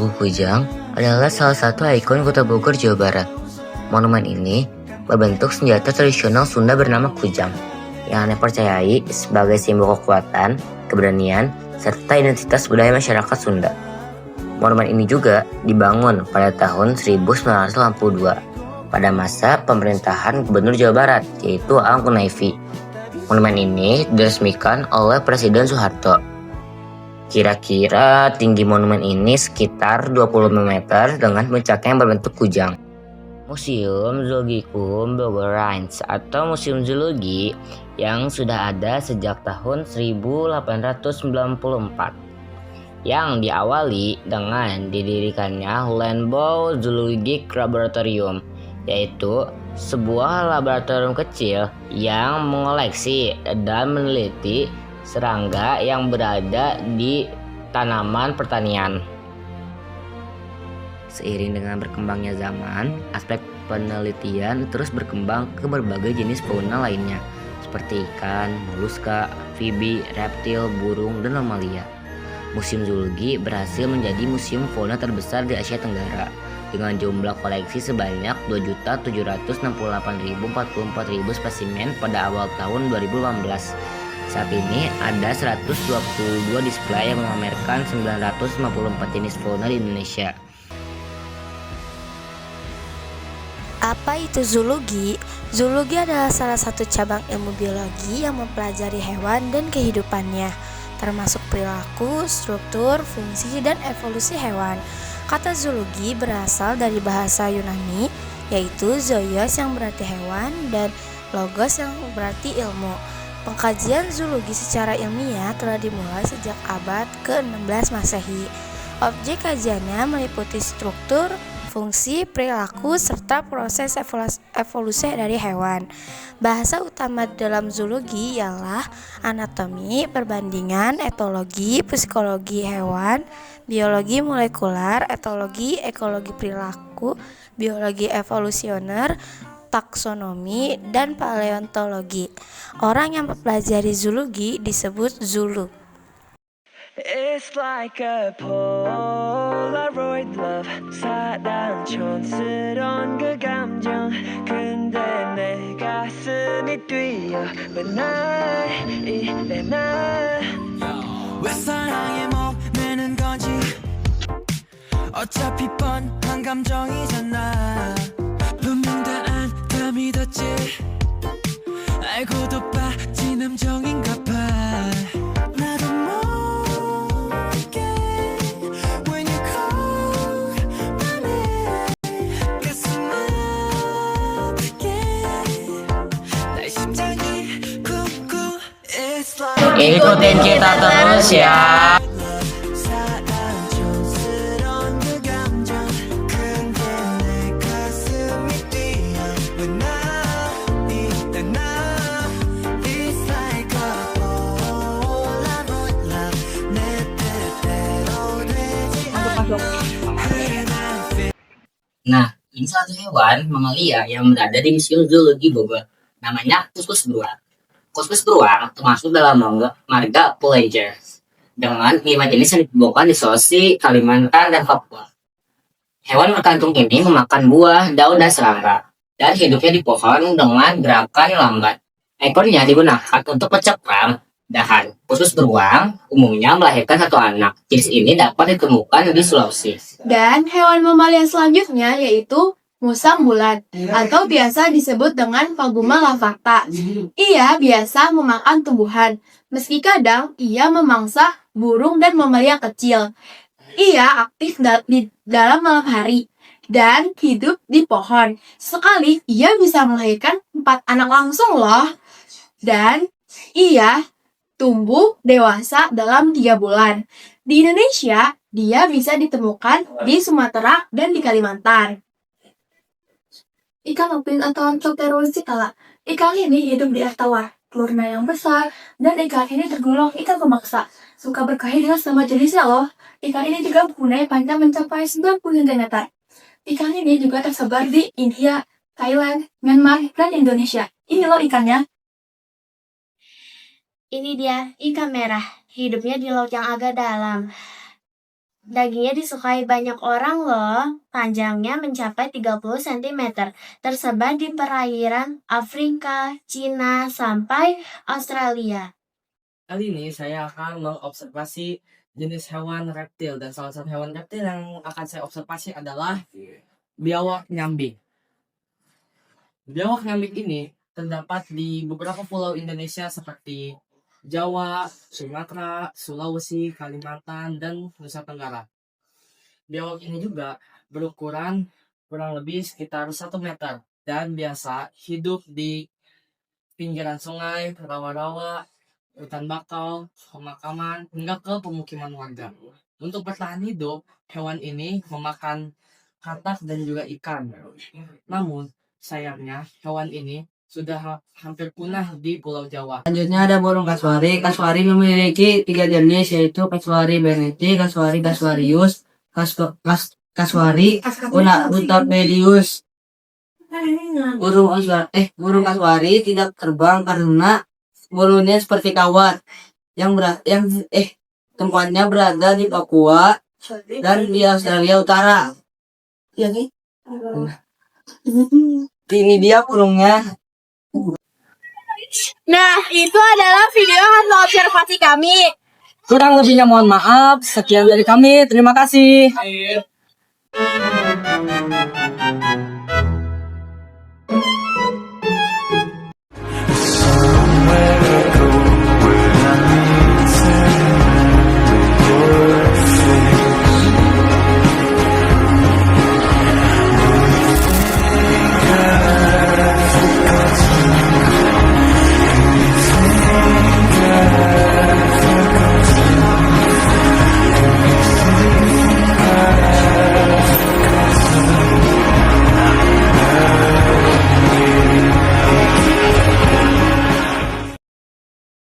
Suku Kujang adalah salah satu ikon kota Bogor, Jawa Barat. Monumen ini berbentuk senjata tradisional Sunda bernama kujang, yang dipercayai sebagai simbol kekuatan, keberanian, serta identitas budaya masyarakat Sunda. Monumen ini juga dibangun pada tahun 1982 pada masa pemerintahan Gubernur Jawa Barat, yaitu Aang Kunaifi. Monumen ini diresmikan oleh Presiden Soeharto. Kira-kira tinggi monumen ini sekitar 25 meter dengan puncaknya yang berbentuk kujang. Museum Zoologikum Bogor Ranch atau Museum Zoologi yang sudah ada sejak tahun 1894 yang diawali dengan didirikannya Landbow Zoologic Laboratorium, yaitu sebuah laboratorium kecil yang mengoleksi dan meneliti serangga yang berada di tanaman pertanian. Seiring dengan berkembangnya zaman, aspek penelitian terus berkembang ke berbagai jenis fauna lainnya, seperti ikan, moluska, amfibi, reptil, burung, dan mamalia. Museum Zoologi berhasil menjadi museum fauna terbesar di Asia Tenggara, dengan jumlah koleksi sebanyak 2.768.044 spesimen pada awal tahun 2018. Saat ini ada 122 display yang memamerkan 954 jenis fauna di Indonesia. Apa itu zoologi? Zoologi adalah salah satu cabang ilmu biologi yang mempelajari hewan dan kehidupannya, termasuk perilaku, struktur, fungsi, dan evolusi hewan. Kata zoologi berasal dari bahasa Yunani, yaitu zoios yang berarti hewan dan logos yang berarti ilmu. Pengkajian zoologi secara ilmiah telah dimulai sejak abad ke-16 Masehi. Objek kajiannya meliputi struktur, fungsi, perilaku, serta proses evolusi dari hewan. Bahasa utama dalam zoologi ialah anatomi, perbandingan, etologi, psikologi hewan, biologi molekular, etologi, ekologi perilaku, biologi evolusioner, taksonomi, dan paleontologi. Orang yang mempelajari zoologi disebut zoolog. It's like a Polaroid love 사랑 촌스러운 그 감정 근데 내 가슴이 뛰어 왜 날 이래 난 왜 사랑에 목매는 거지 어차피 뻔한 감정이잖아 분명 다 안 믿었지 알고도 빠진 함정인가 봐 나도 모르게 When you call my name 가슴 아프게 날 심장이 쿵쿵 It's like Ikutin kita terus ya. Nah, ini salah satu hewan mamalia yang berada di Museum Zoologi Bogor. Namanya kuskus beruang. Kuskus beruang termasuk dalam marga Pulager, dengan 5 jenis yang ditemukan di Sulawesi, Kalimantan, dan Papua. Hewan berkantung ini memakan buah, daun, dan serangga, dan hidupnya di pohon dengan gerakan lambat. Ekornya digunakan untuk mencekram dahan. Kuskus beruang umumnya melahirkan 1 anak. Jenis ini dapat ditemukan di Sulawesi. Dan hewan mamalia selanjutnya yaitu musang bulan atau biasa disebut dengan Phaguma lavata. Ia biasa memakan tumbuhan, meski kadang ia memangsa burung dan mamalia kecil. Ia aktif di dalam malam hari dan hidup di pohon. Sekali ia bisa melahirkan 4 anak langsung loh. Dan ia tumbuh dewasa dalam 3 bulan. Di Indonesia, dia bisa ditemukan di Sumatera dan di Kalimantan. Ikan upin atau Anthopteroxycala. Ikan ini hidup di air tawar, telurnya yang besar, dan ikan ini tergolong ikan pemaksa. Suka berkelahi dengan sama jenisnya loh. Ikan ini juga mempunyai panjang mencapai 90 cm. Ikan ini juga tersebar di India, Thailand, Myanmar, dan Indonesia. Ini loh ikannya. Ini dia ikan merah, hidupnya di laut yang agak dalam. Dagingnya disukai banyak orang loh. Panjangnya mencapai 30 cm, tersebar di perairan Afrika, Cina, sampai Australia. Kali ini saya akan mengobservasi jenis hewan reptil, dan salah satu hewan reptil yang akan saya observasi adalah biawak nyambing. Biawak nyambing ini terdapat di beberapa pulau Indonesia seperti Jawa, Sumatera, Sulawesi, Kalimantan, dan Nusa Tenggara. Biawak ini juga berukuran kurang lebih sekitar 1 meter dan biasa hidup di pinggiran sungai, rawa-rawa, hutan bakau, pemakaman, hingga ke pemukiman warga. Untuk bertahan hidup, hewan ini memakan katak dan juga ikan. Namun, sayangnya hewan ini sudah hampir punah di Pulau Jawa. Selanjutnya ada burung kasuari. Kasuari memiliki 3 jenis, yaitu kasuari berneti, kasuari casuarius, kasuari untapedius. Burung kasuari tidak terbang karena bulunya seperti kawat tempatnya berada di Papua dan di Australia Utara. Ini dia burungnya. Nah, itu adalah video hasil observasi kami. Kurang lebihnya mohon maaf. Sekian dari kami. Terima kasih.